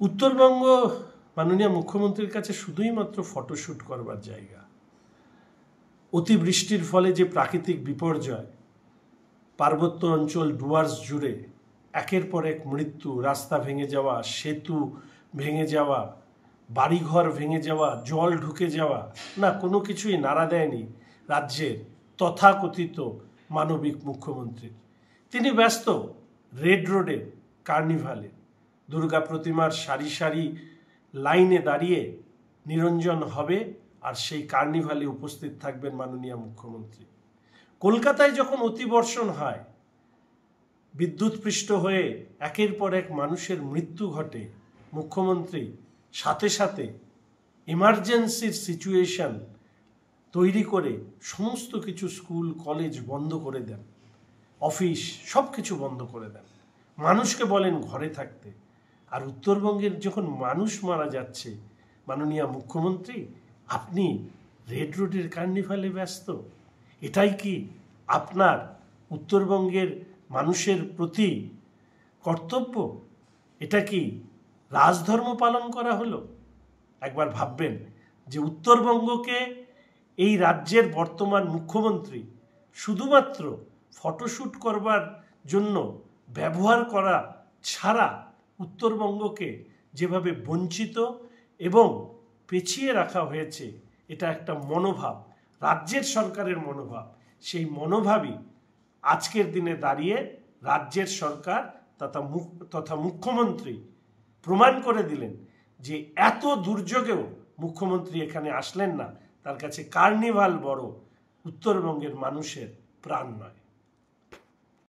উত্তরবঙ্গ মাননীয় মুখ্যমন্ত্রীর কাছে শুধুই মাত্র ফটোশ্যুট করবার জায়গা। অতিবৃষ্টির ফলে যে প্রাকৃতিক বিপর্যয়, পার্বত্য অঞ্চল ডুয়ার্স জুড়ে একের পর এক মৃত্যু, রাস্তা ভেঙে যাওয়া, সেতু ভেঙে যাওয়া, বাড়িঘর ভেঙে যাওয়া, জল ঢুকে যাওয়া, না কোনো কিছুই নাড়া দেয়নি রাজ্যের তথাকথিত মানবিক মুখ্যমন্ত্রীর। তিনি ব্যস্ত রেড রোডে কার্নিভালে, দুর্গা প্রতিমার সারি সারি লাইনে দাঁড়িয়ে নিরঞ্জন হবে আর সেই কার্নিভালে উপস্থিত থাকবেন মাননীয় মুখ্যমন্ত্রী। কলকাতায় যখন অতিবর্ষণ হয়, বিদ্যুৎপৃষ্ট হয়ে একের পর এক মানুষের মৃত্যু ঘটে, মুখ্যমন্ত্রী সাথে সাথে ইমার্জেন্সির সিচুয়েশন তৈরি করে সমস্ত কিছু স্কুল কলেজ বন্ধ করে দেন, অফিস সব কিছু বন্ধ করে দেন, মানুষকে বলেন ঘরে থাকতে। আর উত্তরবঙ্গের যখন মানুষ মারা যাচ্ছে, মাননীয় মুখ্যমন্ত্রী আপনি রেড রোডের কার্নিভালে ব্যস্ত। এটাই কি আপনার উত্তরবঙ্গের মানুষের প্রতি কর্তব্য? এটা কি রাজধর্ম পালন করা হলো? একবার ভাববেন যে উত্তরবঙ্গকে এই রাজ্যের বর্তমান মুখ্যমন্ত্রী শুধুমাত্র ফটোশ্যুট করবার জন্য ব্যবহার করা ছাড়া উত্তরবঙ্গকে যেভাবে বঞ্চিত এবং পেছিয়ে রাখা হয়েছে, এটা একটা মনোভাব, রাজ্যের সরকারের মনোভাব। সেই মনোভাবই আজকের দিনে দাঁড়িয়ে রাজ্যের সরকার তথা মুখ্যমন্ত্রী প্রমাণ করে দিলেন যে এত দুর্যোগেও মুখ্যমন্ত্রী এখানে আসলেন না, তার কাছে কার্নিভাল বড়, উত্তরবঙ্গের মানুষের প্রাণ নয়।